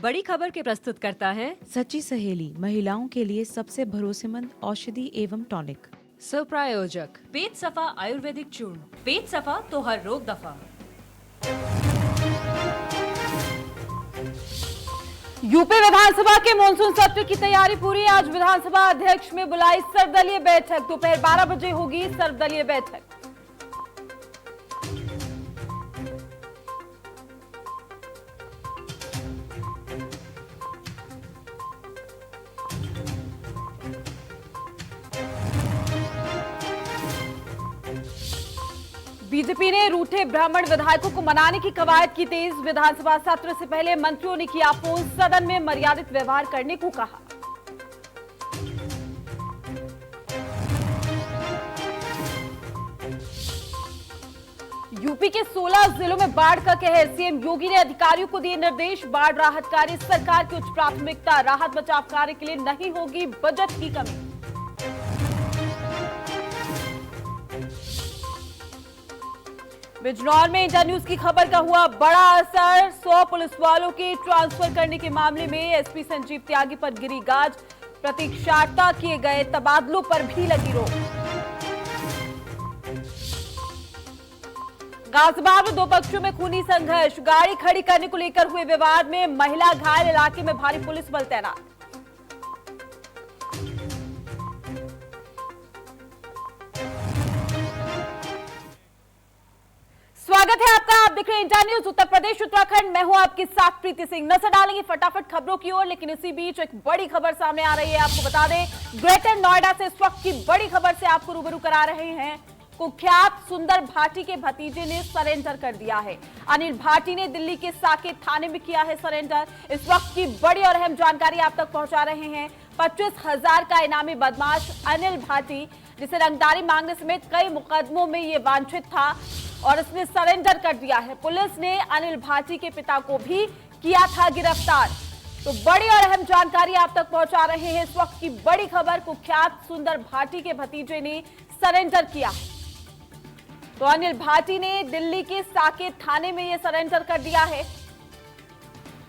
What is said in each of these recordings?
बड़ी खबर के प्रस्तुत करता है सच्ची सहेली, महिलाओं के लिए सबसे भरोसेमंद औषधि एवं टॉनिक। स्वप्रायोजक पेट सफा आयुर्वेदिक चूर्ण, पेट सफा तो हर रोग दफा। यूपी विधानसभा के मानसून सत्र की तैयारी पूरी। आज विधानसभा अध्यक्ष में बुलाई सर्वदलीय बैठक। दोपहर 12 बजे होगी सर्वदलीय बैठक। बीजेपी ने रूठे ब्राह्मण विधायकों को मनाने की कवायद की तेज। विधानसभा सत्र से पहले मंत्रियों ने किया फोन, सदन में मर्यादित व्यवहार करने को कहा। यूपी के 16 जिलों में बाढ़ का कहर। सीएम योगी ने अधिकारियों को दिए निर्देश। बाढ़ राहत कार्य सरकार की उच्च प्राथमिकता। राहत बचाव कार्य के लिए नहीं होगी बजट की कमी। बिजनौर में इंडिया न्यूज की खबर का हुआ बड़ा असर। 100 पुलिस वालों के ट्रांसफर करने के मामले में एसपी संजीव त्यागी पर गिरी गाज। प्रतीक्षारता किए गए तबादलों पर भी लगी रोक। गाजियाबाद में दो पक्षों में खूनी संघर्ष। गाड़ी खड़ी करने को लेकर हुए विवाद में महिला घायल। इलाके में भारी पुलिस बल तैनात। स्वागत है आपका। आप देख रहे हैं इंडिया न्यूज उत्तर प्रदेश उत्तराखंड। मैं हूं आपके साथ प्रीति सिंह। नजर डालेंगे फटाफट खबरों की ओर, लेकिन इसी बीच एक बड़ी खबर सामने आ रही है। आपको बता दें, ग्रेटर नोएडा से इस वक्त की बड़ी खबर से आपको रूबरू करा रहे हैं। कुख्यात सुंदर भाटी के भतीजे ने सरेंडर कर दिया है। अनिल भाटी ने दिल्ली के साकेत थाने में किया है सरेंडर। इस वक्त की बड़ी और अहम जानकारी आप तक पहुंचा रहे हैं। 25,000 का इनामी बदमाश अनिल भाटी, जिसे रंगदारी मांगने समेत कई मुकदमों में ये वांछित था और इसने सरेंडर कर दिया है। पुलिस ने अनिल भाटी के पिता को भी किया था गिरफ्तार। तो बड़ी और अहम जानकारी आप तक पहुंचा रहे हैं। इस वक्त की बड़ी खबर, कुख्यात सुंदर भाटी के भतीजे ने सरेंडर किया है। तो अनिल भाटी ने दिल्ली के साकेत थाने में यह सरेंडर कर दिया है।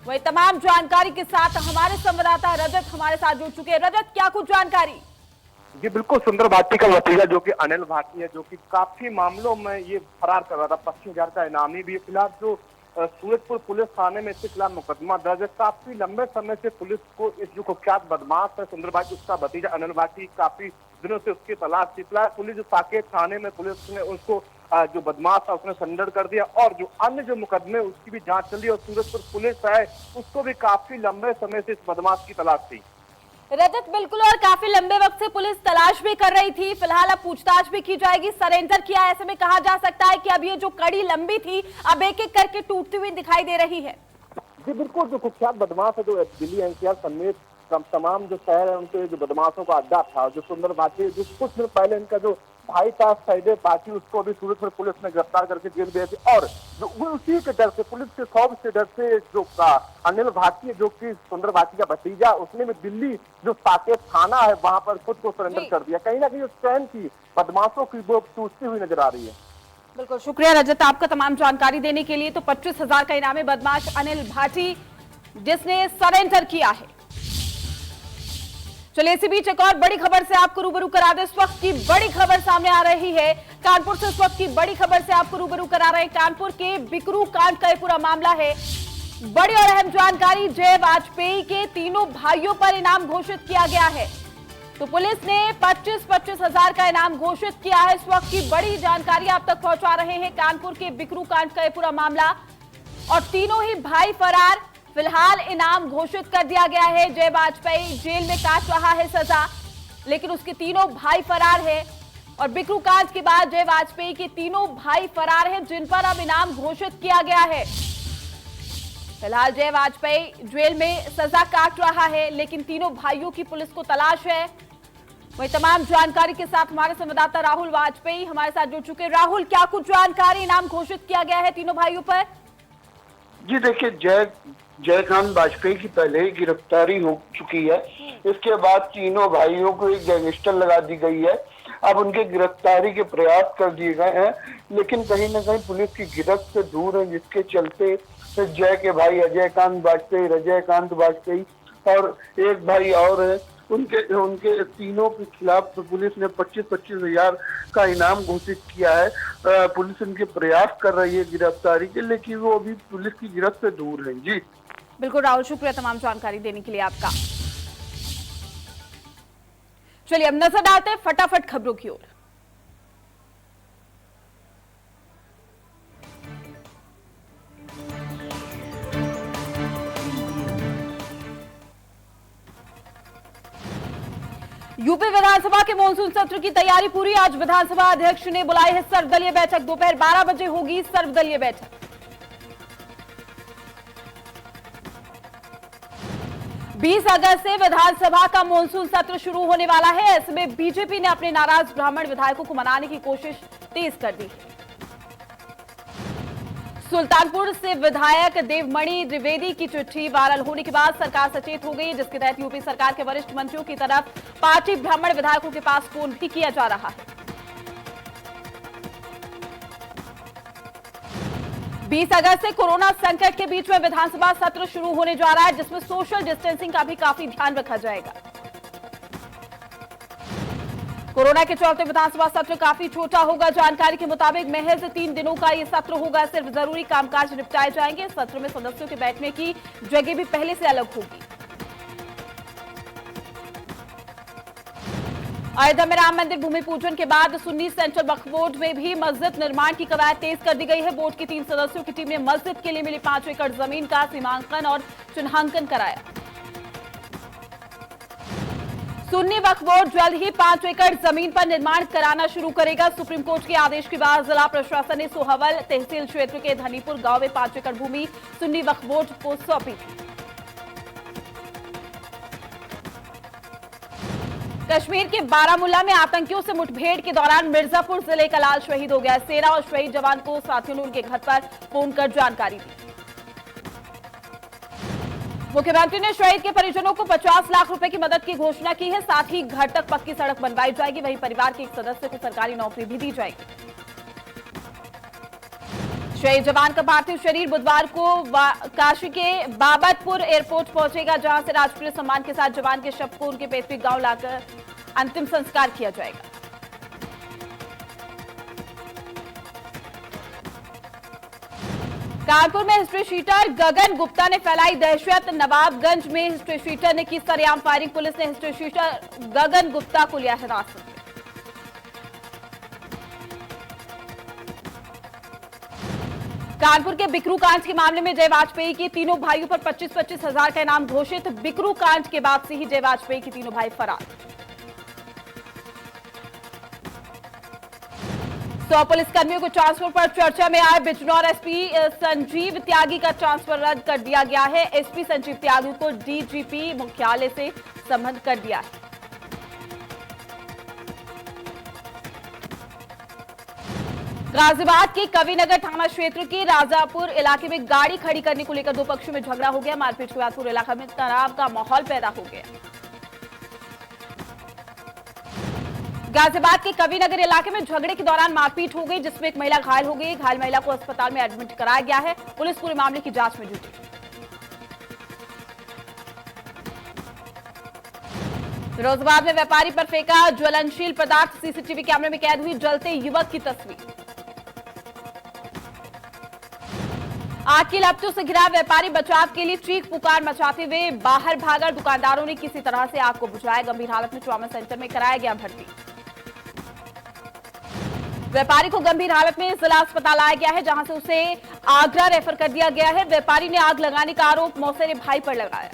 वही तमाम जानकारी के साथ हमारे संवाददाता रजत हमारे साथ जुड़ चुके हैं। रजत, क्या कुछ जानकारी? जी बिल्कुल, सुंदर भाटी का भतीजा जो कि अनिल भाटी है, जो कि काफी मामलों में ये फरार कर रहा था। 25,000 का इनामी भी फिलहाल जो सूरजपुर पुलिस थाने में इसके खिलाफ मुकदमा दर्ज है। काफी लंबे समय से पुलिस को इस जो कुख्यात बदमाश है सुंदर भाटी, उसका भतीजा अनिल भाटी, काफी दिनों से उसकी तलाश थी। फिलहाल पुलिस जो साकेत थाने में पुलिस ने उसको जो बदमाश था उसने सरेंडर कर दिया और जो अन्य जो मुकदमे उसकी भी जांच चल रही है। और सूरजपुर पुलिस है उसको भी काफी लंबे समय से इस बदमाश की तलाश थी। रजत, बिल्कुल, और काफी लंबे वक्त से पुलिस तलाश भी कर रही थी। फिलहाल अब पूछताछ भी की जाएगी। सरेंडर किया, ऐसे में कहा जा सकता है कि अब ये जो कड़ी लंबी थी अब एक एक करके टूटती हुई दिखाई दे रही है। जी बिल्कुल, जो कुख्यात बदमाश है जो दिल्ली एनसीआर समेत तमाम जो शहर है उनके जो बदमाशों का अड्डा था, जो सुंदर भाटी, जो कुछ दिन पहले इनका जो भाई था सैदे पार्टी, उसको भी सूरजपुर पुलिस ने गिरफ्तार करके जेल भेज दिया। और जो उसी के डर से, पुलिस के खौफ से डर से जो अनिल भाटी जो कि सुंदर भाटी का भतीजा, उसने भी दिल्ली जो साकेत थाना है वहां पर खुद को सरेंडर कर दिया। कहीं ना कहीं चैन की बदमाशों की वो टूटती हुई नजर आ रही है। बिल्कुल, शुक्रिया रजत आपका तमाम जानकारी देने के लिए। तो 25,000 का इनामी बदमाश अनिल भाटी जिसने सरेंडर किया है। चलिए इसी बीच एक और बड़ी खबर से आपको रूबरू करा दे। इस वक्त की बड़ी खबर सामने आ रही है कानपुर से। इस वक्त की बड़ी खबर से आपको रूबरू करा रहे हैं। कानपुर के बिकरू कांड का ये पूरा मामला है। बड़ी और अहम जानकारी, जय वाजपेयी के तीनों भाइयों पर इनाम घोषित किया गया है। तो पुलिस ने 25,000 का इनाम घोषित किया है। इस वक्त की बड़ी जानकारी आप तक पहुंचा रहे हैं। कानपुर के बिकरू कांड का ये पूरा मामला और तीनों ही भाई फरार। फिलहाल इनाम घोषित कर दिया गया है। जय वाजपेयी जेल में काट रहा है सजा, लेकिन उसके तीनों भाई फरार है। और बिकरू कांड के बाद जय वाजपेयी के तीनों भाई फरार हैं, जिन पर अब इनाम घोषित किया गया है। फिलहाल जय वाजपेयी जेल में सजा काट रहा है, लेकिन तीनों भाइयों की पुलिस को तलाश है। वही तमाम जानकारी के साथ हमारे संवाददाता राहुल वाजपेयी हमारे साथ जुड़ चुके। राहुल, क्या कुछ जानकारी, इनाम घोषित किया गया है तीनों भाइयों पर? जी देखिए, जयकांत वाजपेयी की पहले ही गिरफ्तारी हो चुकी है। इसके बाद तीनों भाइयों को एक गैंगस्टर लगा दी गई है। अब उनके गिरफ्तारी के प्रयास कर दिए गए हैं, लेकिन कहीं ना कहीं पुलिस की गिरफ्त से दूर है, जिसके चलते जय के भाई अजयकांत वाजपेयी, रजयकांत वाजपेयी और एक भाई और है, उनके तीनों के खिलाफ पुलिस ने 25-25 हजार का इनाम घोषित किया है। पुलिस इनके प्रयास कर रही है गिरफ्तारी के, लेकिन वो अभी पुलिस की गिरफ्त से दूर है। जी बिल्कुल राहुल, शुक्रिया तमाम जानकारी देने के लिए आपका। चलिए अब नजर डालते हैं फटाफट खबरों की ओर। यूपी विधानसभा के मॉनसून सत्र की तैयारी पूरी। आज विधानसभा अध्यक्ष ने बुलाई है सर्वदलीय बैठक। दोपहर 12 बजे होगी सर्वदलीय बैठक। बीस अगस्त से विधानसभा का मॉनसून सत्र शुरू होने वाला है। ऐसे में बीजेपी ने अपने नाराज ब्राह्मण विधायकों को मनाने की कोशिश तेज कर दी है। सुल्तानपुर से विधायक देवमणि द्विवेदी की चिट्ठी वायरल होने के बाद सरकार सचेत हो गई, जिसके तहत यूपी सरकार के वरिष्ठ मंत्रियों की तरफ पार्टी ब्राह्मण विधायकों के पास फोन भी किया जा रहा है। 20 अगस्त से कोरोना संकट के बीच में विधानसभा सत्र शुरू होने जा रहा है, जिसमें सोशल डिस्टेंसिंग का भी काफी ध्यान रखा जाएगा। कोरोना के चलते विधानसभा सत्र काफी छोटा होगा। जानकारी के मुताबिक महज 3 दिनों का ये सत्र होगा। सिर्फ जरूरी कामकाज निपटाए जाएंगे। सत्र में सदस्यों के बैठने की जगह भी पहले से अलग होगी। अयोध्या में राम मंदिर भूमि पूजन के बाद सुन्नी सेंट्रल वक्फ बोर्ड में भी मस्जिद निर्माण की कवायद तेज कर दी गई है। बोर्ड की 3 सदस्यों की टीम ने मस्जिद के लिए मिली 5 एकड़ जमीन का सीमांकन और चिन्हांकन कराया। सुन्नी वक्फ बोर्ड जल्द ही 5 एकड़ जमीन पर निर्माण कराना शुरू करेगा। सुप्रीम कोर्ट के आदेश के बाद जिला प्रशासन ने सोहवल तहसील क्षेत्र के धनीपुर गांव में 5 एकड़ भूमि सुन्नी वक्फ बोर्ड को सौंपी थी। कश्मीर के बारामूला में आतंकियों से मुठभेड़ के दौरान मिर्जापुर जिले का लाल शहीद हो गया। सेना और शहीद जवान को साथियों ने उनके घर पर फोन कर जानकारी दी। मुख्यमंत्री ने शहीद के परिजनों को 50 लाख रुपए की मदद की घोषणा की है। साथ ही घर तक पक्की सड़क बनवाई जाएगी। वहीं परिवार के एक सदस्य को सरकारी नौकरी भी दी जाएगी। शहीद जवान का पार्थिव शरीर बुधवार को काशी के बाबतपुर एयरपोर्ट पहुंचेगा, जहां से राजकीय सम्मान के साथ जवान के शव को उनके पैतृक गांव लाकर अंतिम संस्कार किया जाएगा। कानपुर में हिस्ट्री शीटर गगन गुप्ता ने फैलाई दहशत। नवाबगंज में हिस्ट्री शीटर ने की सरेआम फायरिंग। पुलिस ने हिस्ट्री शीटर गगन गुप्ता को लिया हिरासत में। कानपुर के बिकरू कांड के मामले में जय वाजपेयी के तीनों भाइयों पर 25-25 हजार का इनाम घोषित। बिकरू कांड के बाद से ही जय वाजपेयी के तीनों भाई फरार। 100 पुलिसकर्मियों को ट्रांसफर पर चर्चा में आए। बिजनौर एसपी संजीव त्यागी का ट्रांसफर रद्द कर दिया गया है। एसपी संजीव त्यागी को डीजीपी मुख्यालय से संबद्ध कर दिया है। गाजियाबाद के कविनगर थाना क्षेत्र के राजापुर इलाके में गाड़ी खड़ी करने को लेकर 2 पक्षों में झगड़ा हो गया। मारपीट के बाद पूरे इलाके में तनाव का माहौल पैदा हो गया। गाजियाबाद के कविनगर इलाके में झगड़े के दौरान मारपीट हो गई, जिसमें एक महिला घायल हो गई। घायल महिला को अस्पताल में एडमिट कराया गया है। पुलिस पूरे मामले की जांच में जुटी। फिरोजाबाद में व्यापारी पर फेंका ज्वलनशील पदार्थ। सीसीटीवी कैमरे में कैद हुई जलते युवक की तस्वीर। आग की लपटों से घिरा व्यापारी बचाव के लिए चीख पुकार मचाते हुए बाहर भागा। दुकानदारों ने किसी तरह से आग को बुझाया। गंभीर हालत में ट्रॉमा सेंटर में कराया गया भर्ती। व्यापारी को गंभीर हालत में जिला अस्पताल लाया गया है, जहां से उसे आगरा रेफर कर दिया गया है। व्यापारी ने आग लगाने का आरोप मौसेरे भाई पर लगाया।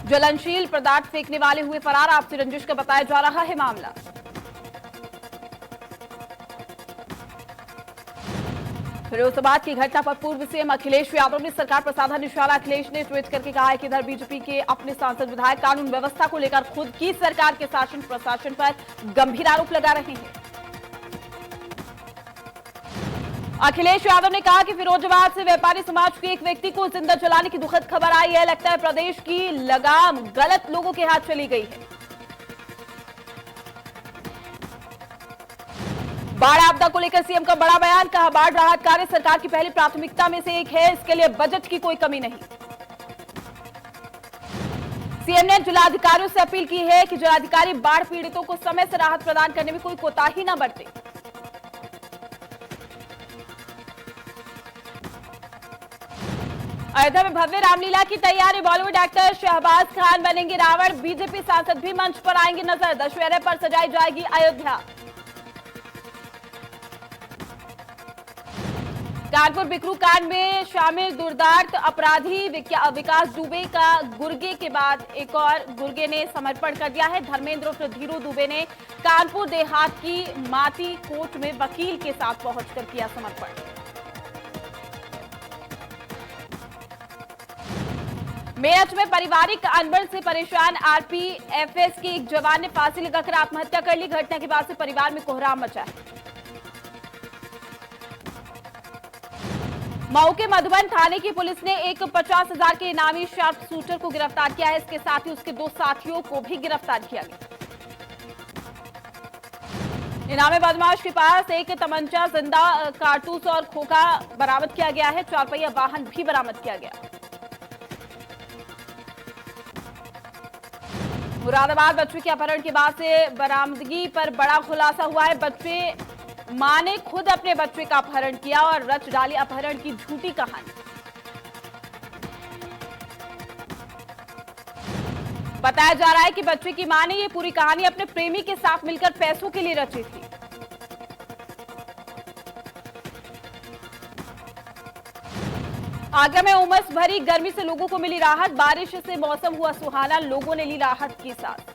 ज्वलनशील पदार्थ फेंकने वाले हुए फरार। आपसी रंजिश का बताया जा रहा है मामला। फिरोजाबाद की घटना पर पूर्व सीएम अखिलेश यादव ने सरकार पर साधा निशाना। अखिलेश ने ट्वीट करके कहा है कि इधर बीजेपी के अपने सांसद विधायक कानून व्यवस्था को लेकर खुद की सरकार के शासन प्रशासन पर गंभीर आरोप लगा रहे हैं। अखिलेश यादव ने कहा कि फिरोजाबाद से व्यापारी समाज के एक व्यक्ति को जिंदा जलाने की दुखद खबर आई है। लगता है प्रदेश की लगाम गलत लोगों के हाथ चली गई है। बाढ़ आपदा को लेकर सीएम का बड़ा बयान, कहा बाढ़ राहत कार्य सरकार की पहली प्राथमिकता में से एक है, इसके लिए बजट की कोई कमी नहीं। सीएम ने जिलाधिकारियों से अपील की है कि जिलाधिकारी बाढ़ पीड़ितों को समय से राहत प्रदान करने में कोई कोताही न बरते। अयोध्या में भव्य रामलीला की तैयारी, बॉलीवुड एक्टर शहबाज खान बनेंगे रावण, बीजेपी सांसद भी मंच पर आएंगे नजर, दशहरे पर सजाई जाएगी अयोध्या। कानपुर बिकरू कांड में शामिल दुर्दांत अपराधी विकास दुबे का गुर्गे के बाद एक और गुर्गे ने समर्पण कर दिया है। धर्मेंद्र उर्फ धीरू दुबे ने कानपुर देहात की माती कोर्ट में वकील के साथ पहुंचकर किया समर्पण। मेरठ में पारिवारिक अनबन से परेशान आरपीएफएस के एक जवान ने फांसी लगाकर आत्महत्या कर ली। घटना के बाद से परिवार में कोहराम मचा है। मऊ के मधुबन थाने की पुलिस ने एक 50,000 के इनामी शार्प शूटर को गिरफ्तार किया है। इसके साथ ही उसके 2 साथियों को भी गिरफ्तार किया गया। इनामी बदमाश के पास एक तमंचा, जिंदा कारतूस और खोखा बरामद किया गया है। 4 पहिया वाहन भी बरामद किया गया। मुरादाबाद बच्चे के अपहरण के बाद से बरामदगी पर बड़ा खुलासा हुआ है। मां ने खुद अपने बच्चे का अपहरण किया और रच डाली अपहरण की झूठी कहानी। बताया जा रहा है कि बच्चे की मां ने यह पूरी कहानी अपने प्रेमी के साथ मिलकर पैसों के लिए रची थी। आगरा में उमस भरी गर्मी से लोगों को मिली राहत, बारिश से मौसम हुआ सुहाना, लोगों ने ली राहत की सांस।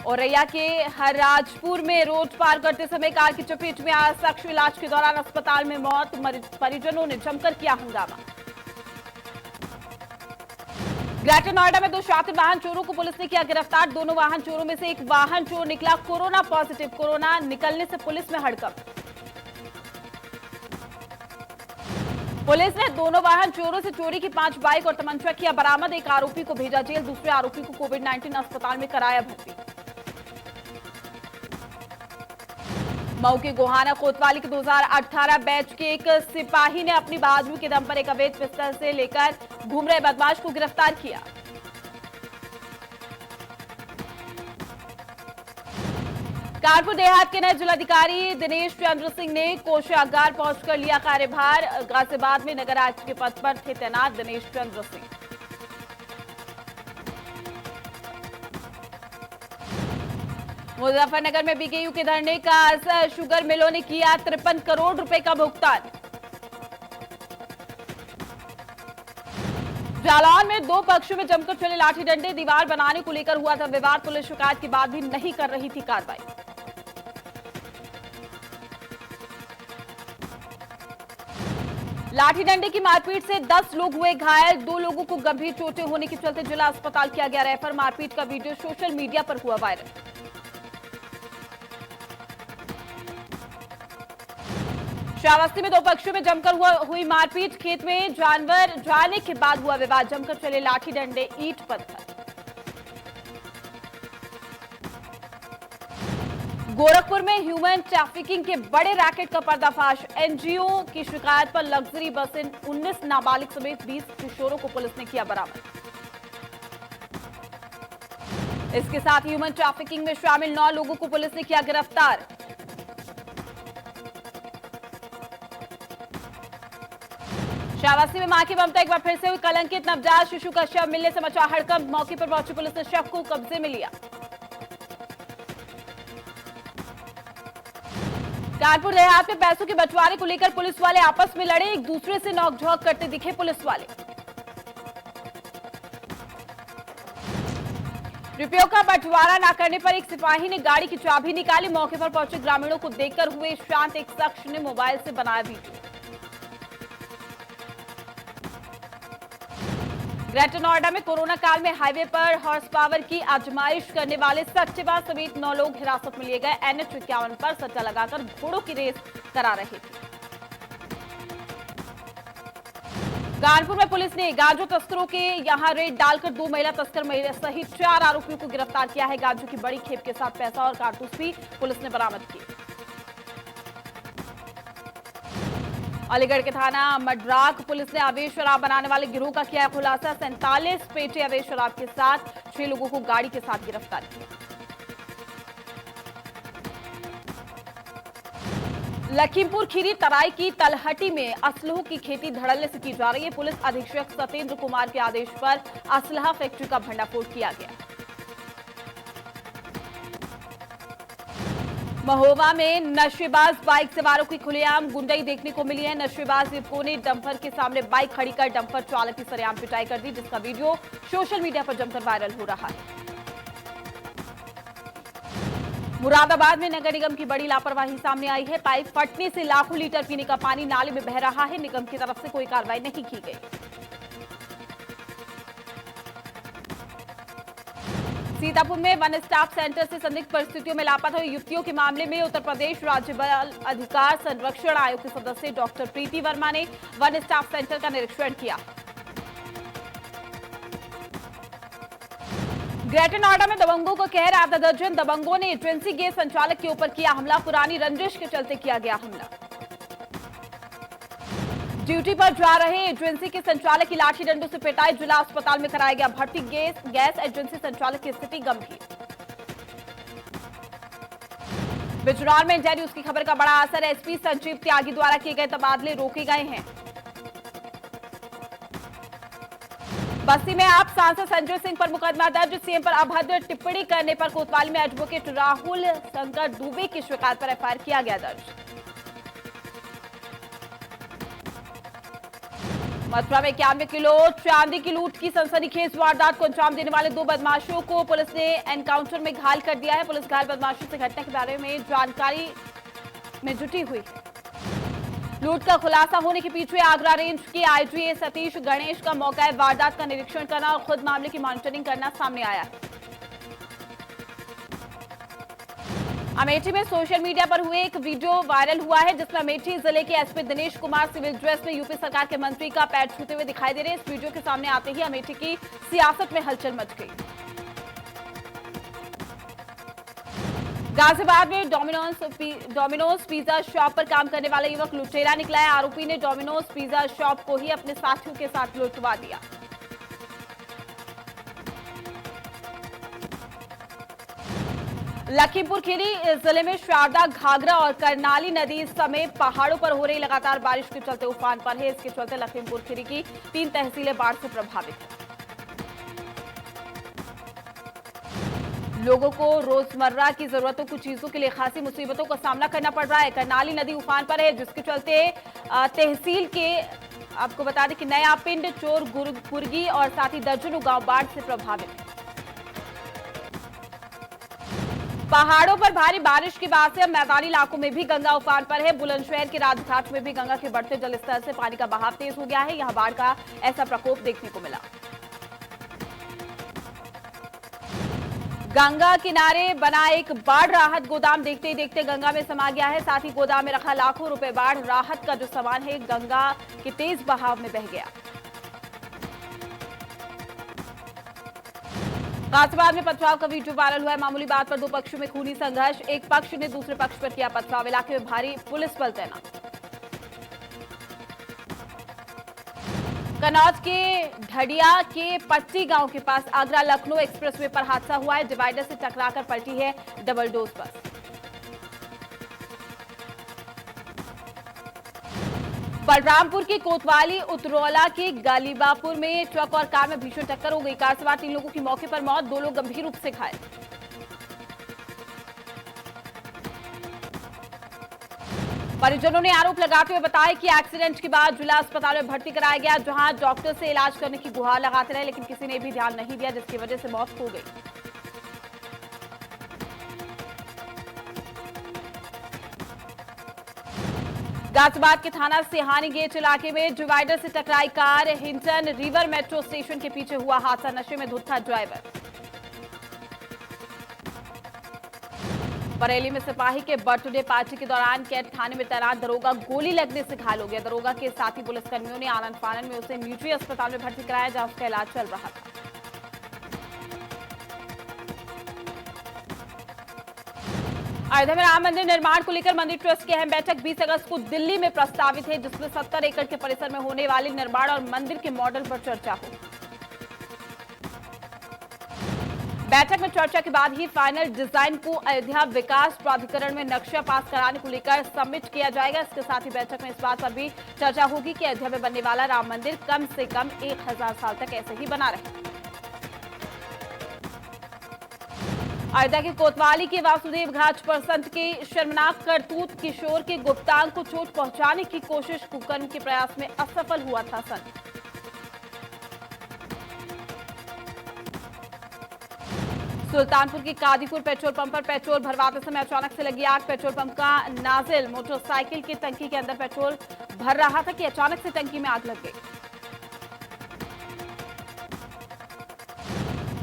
औरैया के हरराजपुर में रोड पार करते समय कार की चपेट में आया शख्स, इलाज के दौरान अस्पताल में मौत, परिजनों ने जमकर किया हंगामा। ग्रेटर नोएडा में 2 शातिर वाहन चोरों को पुलिस ने किया गिरफ्तार। दोनों वाहन चोरों में से एक वाहन चोर निकला कोरोना पॉजिटिव। कोरोना निकलने से पुलिस में हड़कंप। पुलिस ने दोनों वाहन चोरों से चोरी की 5 बाइक और तमंचा किया बरामद। एक आरोपी को भेजा जेल, दूसरे आरोपी को कोविड-19 अस्पताल में कराया भर्ती। मऊ के गोहाना कोतवाली के 2018 बैच के एक सिपाही ने अपनी बहादुरी के दम पर एक अवैध पिस्टल से लेकर घूम रहे बदमाश को गिरफ्तार किया। कानपुर देहात के नए जिलाधिकारी दिनेश चंद्र सिंह ने कोषागार पहुंचकर लिया कार्यभार। गाजियाबाद में नगर आयुक्त के पद पर थे तैनात दिनेश चंद्र सिंह। मुजफ्फरनगर में बीकेयू के धरने का असर, शुगर मिलों ने किया 53 करोड़ रुपए का भुगतान। जालौन में 2 पक्षों में जमकर चले लाठी डंडे, दीवार बनाने को लेकर हुआ था विवाद। पुलिस शिकायत के बाद भी नहीं कर रही थी कार्रवाई। लाठी डंडे की मारपीट से 10 लोग हुए घायल, 2 लोगों को गंभीर चोटें होने के चलते जिला अस्पताल किया गया रेफर। मारपीट का वीडियो सोशल मीडिया पर हुआ वायरल। श्रावस्ती में 2 पक्षों में जमकर हुई मारपीट, खेत में जानवर जाने के बाद हुआ विवाद, जमकर चले लाठी डंडे, ईंट पत्थर। गोरखपुर में ह्यूमन ट्रैफिकिंग के बड़े रैकेट का पर्दाफाश, एनजीओ की शिकायत पर लग्जरी बसें 19 नाबालिग समेत 20 किशोरों को पुलिस ने किया बरामद। इसके साथ ह्यूमन ट्रैफिकिंग में शामिल 9 लोगों को पुलिस ने किया गिरफ्तार। श्रावस्ती में मां की ममता एक बार फिर से हुई कलंकित, नवजात शिशु का शव मिलने से मचा हड़कंप। मौके पर पहुंची पुलिस ने शव को कब्जे में लिया। कानपुर देहात में पैसों के बंटवारे को लेकर पुलिस वाले आपस में लड़े, एक दूसरे से नोकझोंक करते दिखे पुलिस वाले। रुपयों का बंटवारा न करने पर एक सिपाही ने गाड़ी की चाबी निकाली। मौके पर पहुंचे ग्रामीणों को देखकर हुए शांत, एक शख्स ने मोबाइल से बनाया वीडियो। ग्रेटर नोएडा में कोरोना काल में हाईवे पर हॉर्स पावर की आजमाइश करने वाले सट्टेबाज समेत 9 लोग हिरासत में लिए गए। NH51 पर सट्टा लगाकर घोड़ों की रेस करा रहे थे। कानपुर में पुलिस ने गांजो तस्करों के यहां रेड डालकर 2 महिला तस्कर सहित 4 आरोपियों को गिरफ्तार किया है। गांजो की बड़ी खेप के साथ पैसा और कारतूस भी पुलिस ने बरामद किए। अलीगढ़ के थाना मड्राक पुलिस ने अवैध शराब बनाने वाले गिरोह का किया खुलासा। 47 पेटी अवैध शराब के साथ 6 लोगों को गाड़ी के साथ गिरफ्तार किया। लखीमपुर खीरी तराई की तलहटी में असलहों की खेती धड़ल्ले से की जा रही है। पुलिस अधीक्षक सत्येंद्र कुमार के आदेश पर असलहा फैक्ट्री का भंडाफोड़ किया गया। महोबा में नशेबाज बाइक सवारों की खुलेआम गुंडई देखने को मिली है। नशेबाज युवकों ने डंपर के सामने बाइक खड़ी कर डंपर चालक की सरेआम पिटाई कर दी, जिसका वीडियो सोशल मीडिया पर जमकर वायरल हो रहा है। मुरादाबाद में नगर निगम की बड़ी लापरवाही सामने आई है। पाइप फटने से लाखों लीटर पीने का पानी नाले में बह रहा है। निगम की तरफ से कोई कार्रवाई नहीं की गई। सीतापुर में वन स्टाफ सेंटर से संदिग्ध परिस्थितियों में लापता हुई युवतियों के मामले में उत्तर प्रदेश राज्य बाल अधिकार संरक्षण आयोग के सदस्य डॉक्टर प्रीति वर्मा ने वन स्टाफ सेंटर का निरीक्षण किया। ग्रेटर नोएडा में दबंगों को कहर, आधा दर्जन दबंगों ने एजेंसी गैस संचालक के ऊपर किया हमला। पुरानी रंजिश के चलते किया गया हमला। ड्यूटी पर जा रहे एजेंसी के संचालक की लाठी डंडों से पिटाई, जिला अस्पताल में कराया गया भर्ती। गैस एजेंसी संचालक की स्थिति गंभीर। बिजनौर में इंडिया न्यूज की खबर का बड़ा असर है। एसपी संजीव त्यागी द्वारा किए गए तबादले रोके गए हैं। बस्ती में आप सांसद संजय सिंह पर मुकदमा दर्ज। सीएम पर अभद्र टिप्पणी करने पर कोतवाली में एडवोकेट राहुल शंकर दुबे की शिकायत पर एफआईआर किया गया दर्ज। मथुरा में 91 किलो चांदी की लूट की सनसनीखेज वारदात को अंजाम देने वाले 2 बदमाशों को पुलिस ने एनकाउंटर में घायल कर दिया है। पुलिस घायल बदमाशों से घटना के बारे में जानकारी में जुटी हुई है। लूट का खुलासा होने के पीछे आगरा रेंज के आईजी सतीश गणेश का मौका वारदात का निरीक्षण करना और खुद मामले की मॉनिटरिंग करना सामने आया है। अमेठी में सोशल मीडिया पर हुए एक वीडियो वायरल हुआ है, जिसमें अमेठी जिले के SP Dinesh Kumar civil dress में यूपी सरकार के मंत्री का पैर छूते हुए दिखाई दे रहे हैं। इस वीडियो के सामने आते ही अमेठी की सियासत में हलचल मच गई। गाजियाबाद में डोमिनोज पिज्जा शॉप पर काम करने वाला युवक लुटेरा निकला है। आरोपी ने डोमिनोज पिज्जा शॉप को ही अपने साथियों के साथ लुटवा दिया। लखीमपुर खीरी जिले में शारदा, घाघरा और करनाली नदी समेत पहाड़ों पर हो रही लगातार बारिश के चलते उफान पर है। इसके चलते लखीमपुर खीरी की 3 तहसीलें बाढ़ से प्रभावित हैं। लोगों को रोजमर्रा की जरूरतों की चीजों के लिए खासी मुसीबतों का सामना करना पड़ रहा है। करनाली नदी उफान पर है, जिसके चलते तहसील के आपको बता दें कि नया पिंड, चोर, गुरगी और साथ ही दर्जनों गांव बाढ़ से प्रभावित हैं। पहाड़ों पर भारी बारिश के बाद से अब मैदानी इलाकों में भी गंगा उफान पर है। बुलंदशहर के राजघाट में भी गंगा के बढ़ते जलस्तर से पानी का बहाव तेज हो गया है। यहां बाढ़ का ऐसा प्रकोप देखने को मिला। गंगा किनारे बना एक बाढ़ राहत गोदाम देखते ही देखते गंगा में समा गया है। साथ ही गोदाम में रखा लाखों रुपए बाढ़ राहत का जो सामान है गंगा के तेज बहाव में बह गया। गाजियाबाद में पथराव का वीडियो वायरल हुआ है। मामूली बात पर 2 पक्षों में खूनी संघर्ष। एक पक्ष ने दूसरे पक्ष पर किया पथराव। इलाके में भारी पुलिस बल तैनात। कन्नौज के ढडिया के पट्टी गांव के पास आगरा लखनऊ एक्सप्रेसवे पर हादसा हुआ है। डिवाइडर से टकराकर पलटी है डबल डोज बस। बलरामपुर के कोतवाली उतरौला के गालिबापुर में ट्रक और कार में भीषण टक्कर हो गई। कार सवार 3 लोगों की मौके पर मौत, 2 लोग गंभीर रूप से घायल। परिजनों ने आरोप लगाते हुए बताया कि एक्सीडेंट के बाद जिला अस्पताल में भर्ती कराया गया, जहां डॉक्टर से इलाज करने की गुहार लगाते रहे, लेकिन किसी ने भी ध्यान नहीं दिया, जिसकी वजह से मौत हो गई। गाजियाबाद के थाना सिहानी गेट इलाके में डिवाइडर से टकराई car. Hinton river metro station के पीछे हुआ हादसा। नशे में धुत था ड्राइवर। बरेली में सिपाही के बर्थडे पार्टी के दौरान कैंट थाने में तैनात दरोगा गोली लगने से घायल हो गया। दरोगा के साथी पुलिसकर्मियों ने आनंद फानन में उसे निजी अस्पताल में भर्ती कराया, जहां उसका इलाज चल रहा था। अयोध्या में राम मंदिर निर्माण को लेकर मंदिर ट्रस्ट की अहम बैठक 20 अगस्त को दिल्ली में प्रस्तावित है, जिसमें 70 एकड़ के परिसर में होने वाले निर्माण और मंदिर के मॉडल पर चर्चा होगी। बैठक में चर्चा के बाद ही फाइनल डिजाइन को अयोध्या विकास प्राधिकरण में नक्शा पास कराने को लेकर सबमिट किया जाएगा। इसके साथ ही बैठक में इस बात पर भी चर्चा होगी कि अयोध्या में बनने वाला राम मंदिर कम से कम 1000 साल तक ऐसे ही बना रहे। अयोध्या के कोतवाली के वासुदेव घाट पर संत की शर्मनाक करतूत, किशोर के गुप्तांग को चोट पहुंचाने की कोशिश, कुकर्म के प्रयास में असफल हुआ था संत। सुल्तानपुर के कादीपुर पेट्रोल पंप पर पेट्रोल भरवाते समय अचानक से लगी आग। पेट्रोल पंप का नाजिल मोटरसाइकिल की टंकी के अंदर पेट्रोल भर रहा था कि अचानक से टंकी में आग लग गई।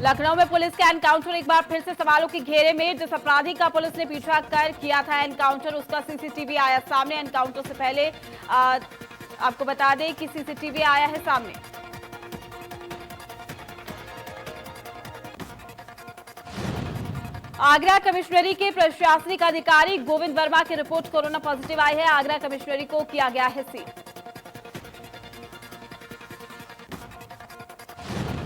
लखनऊ में पुलिस का एनकाउंटर एक बार फिर से सवालों के घेरे में। जिस अपराधी का पुलिस ने पीछा कर किया था एनकाउंटर, उसका सीसीटीवी आया सामने। एनकाउंटर से पहले आपको बता दें कि सीसीटीवी आया है सामने। आगरा कमिश्नरी के प्रशासनिक अधिकारी गोविंद वर्मा की रिपोर्ट कोरोना पॉजिटिव आई है। आगरा कमिश्नरी को किया गया है सील।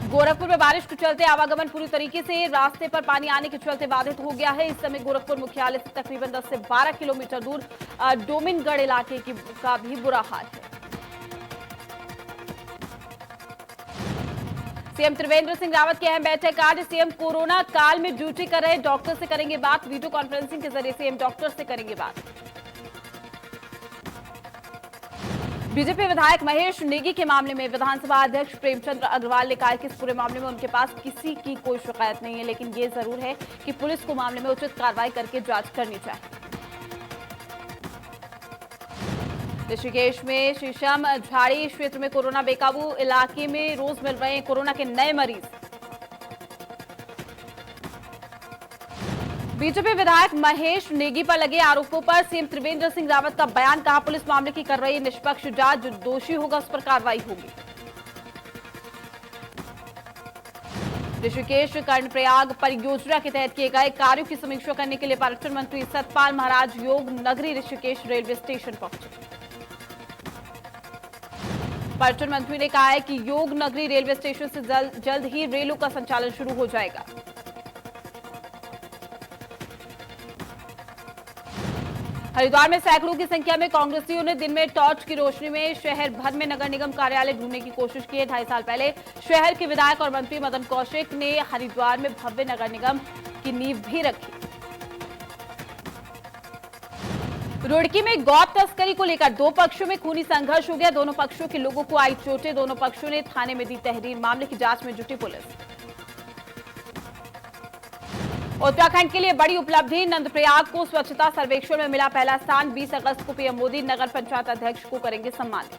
गोरखपुर में बारिश के चलते आवागमन पूरी तरीके से रास्ते पर पानी आने के चलते बाधित हो गया है। इस समय गोरखपुर मुख्यालय से तकरीबन 10 से 12 किलोमीटर दूर डोमिनगढ़ इलाके का भी बुरा हाल है। सीएम त्रिवेंद्र सिंह रावत की अहम बैठक आज। सीएम कोरोना काल में ड्यूटी कर रहे डॉक्टर से करेंगे बात। वीडियो कॉन्फ्रेंसिंग के जरिए सीएम डॉक्टर से करेंगे बात। बीजेपी विधायक महेश नेगी के मामले में विधानसभा अध्यक्ष प्रेमचंद अग्रवाल ने कहा कि इस पूरे मामले में उनके पास किसी की कोई शिकायत नहीं है, लेकिन ये जरूर है कि पुलिस को मामले में उचित कार्रवाई करके जांच करनी चाहिए। ऋषिकेश में शीशम झाड़ी क्षेत्र में कोरोना बेकाबू, इलाके में रोज मिल रहे हैं कोरोना के नए मरीज। बीजेपी विधायक महेश नेगी पर लगे आरोपों पर सीएम त्रिवेंद्र सिंह रावत का बयान। कहा पुलिस मामले की कर रही है निष्पक्ष जांच, जो दोषी होगा उस पर कार्रवाई होगी। ऋषिकेश कर्णप्रयाग परियोजना के तहत किए गए कार्यों की समीक्षा करने के लिए पर्यटन मंत्री सतपाल महाराज योग नगरी ऋषिकेश रेलवे स्टेशन पहुंचे। पर्यटन मंत्री ने कहा है कि योग नगरी रेलवे स्टेशन से जल्द ही रेलों का संचालन शुरू हो जाएगा। हरिद्वार में सैकड़ों की संख्या में कांग्रेसियों ने दिन में टॉर्च की रोशनी में शहर भर में नगर निगम कार्यालय ढूंढने की कोशिश की है। 2.5 साल पहले शहर के विधायक और मंत्री मदन कौशिक ने हरिद्वार में भव्य नगर निगम की नींव भी रखी। रुड़की में गौ तस्करी को लेकर दो पक्षों में खूनी संघर्ष हो गया। दोनों पक्षों के लोगों को आई चोटें। दोनों पक्षों ने थाने में दी तहरीर। मामले की जांच में जुटी पुलिस। उत्तराखंड के लिए बड़ी उपलब्धि, नंदप्रयाग को स्वच्छता सर्वेक्षण में मिला पहला स्थान। 20 अगस्त को पीएम मोदी नगर पंचायत अध्यक्ष को करेंगे सम्मानित।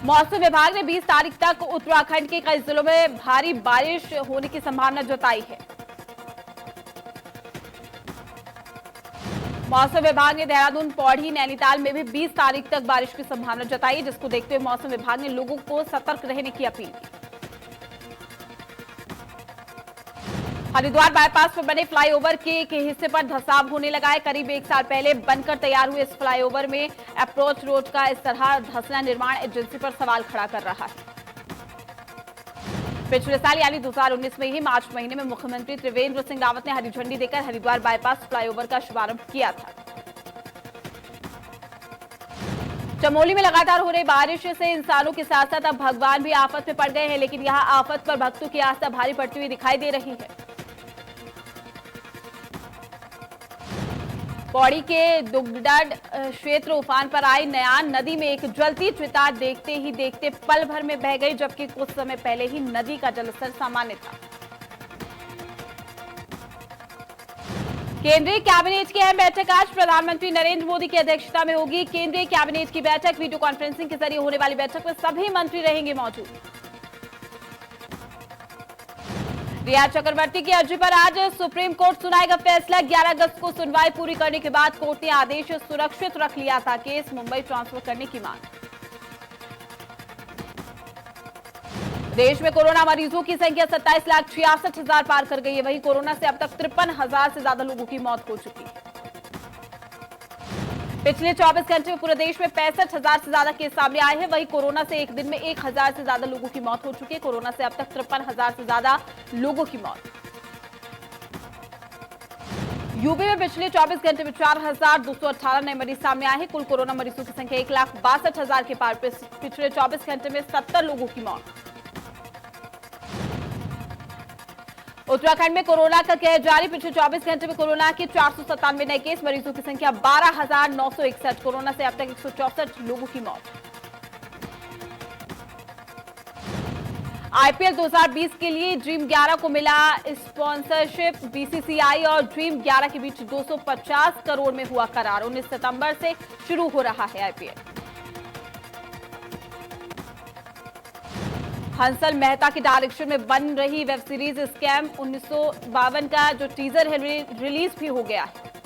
मौसम विभाग ने 20 तारीख तक उत्तराखंड के कई जिलों में भारी बारिश होने की संभावना जताई है। मौसम विभाग ने देहरादून, पौड़ी, नैनीताल में भी 20 तारीख तक बारिश की संभावना जताई, जिसको देखते हुए मौसम विभाग ने लोगों को सतर्क रहने की अपील की। हरिद्वार बाईपास पर बने फ्लाईओवर के एक हिस्से पर धंसाव होने लगा है। करीब 1 साल पहले बनकर तैयार हुए इस फ्लाईओवर में अप्रोच रोड का इस तरह धंसना निर्माण एजेंसी पर सवाल खड़ा कर रहा है। पिछले साल यानी 2019 में ही मार्च महीने में मुख्यमंत्री त्रिवेंद्र सिंह रावत ने हरी झंडी देकर हरिद्वार बाईपास फ्लाईओवर का शुभारंभ किया था। चमोली में लगातार हो रही बारिश से इंसानों के साथ साथ अब भगवान भी आफत में पड़ गए हैं, लेकिन यहां आफत पर भक्तों की आस्था भारी पड़ती हुई दिखाई दे रही है। पौड़ी के दुगडड क्षेत्र उफान पर आई नयान नदी में एक जलती चिता देखते ही देखते पल भर में बह गई, जबकि कुछ समय पहले ही नदी का जलस्तर सामान्य था। केंद्रीय कैबिनेट की अहम बैठक आज प्रधानमंत्री नरेंद्र मोदी की अध्यक्षता में होगी। केंद्रीय कैबिनेट की बैठक वीडियो कॉन्फ्रेंसिंग के जरिए होने वाली बैठक में सभी मंत्री रहेंगे मौजूद। रिया चक्रवर्ती की अर्जी पर आज सुप्रीम कोर्ट सुनाएगा फैसला। 11 अगस्त को सुनवाई पूरी करने के बाद कोर्ट ने आदेश सुरक्षित रख लिया था। केस मुंबई ट्रांसफर करने की मांग। देश में कोरोना मरीजों की संख्या 27,66,000 पार कर गई है। वहीं कोरोना से अब तक 53,000 से ज्यादा लोगों की मौत हो चुकी है। पिछले 24 घंटे में पूरे देश में 65,000 से ज्यादा केस सामने आए हैं। वहीं कोरोना से एक दिन में 1,000 से ज्यादा लोगों की मौत हो चुकी है। कोरोना से अब तक 53,000 से ज्यादा लोगों की मौत। यूपी में पिछले 24 घंटे में 4,218 नए मरीज सामने आए हैं। कुल कोरोना मरीजों की संख्या 1,62,000 के पार। पिछले 24 घंटे में 70 लोगों की मौत। उत्तराखंड में कोरोना का कहर जारी। पिछले 24 घंटे में कोरोना के 497 नए केस। मरीजों की संख्या 12,961। कोरोना से अब तक 164 लोगों की मौत। आईपीएल 2020 के लिए ड्रीम 11 को मिला स्पॉन्सरशिप। बीसीसीआई और ड्रीम 11 के बीच 250 करोड़ में हुआ करार। 19 सितंबर से शुरू हो रहा है आईपीएल। हंसल मेहता के डायरेक्शन में बन रही वेब सीरीज स्कैम 1952 का जो टीजर है रिलीज भी हो गया है।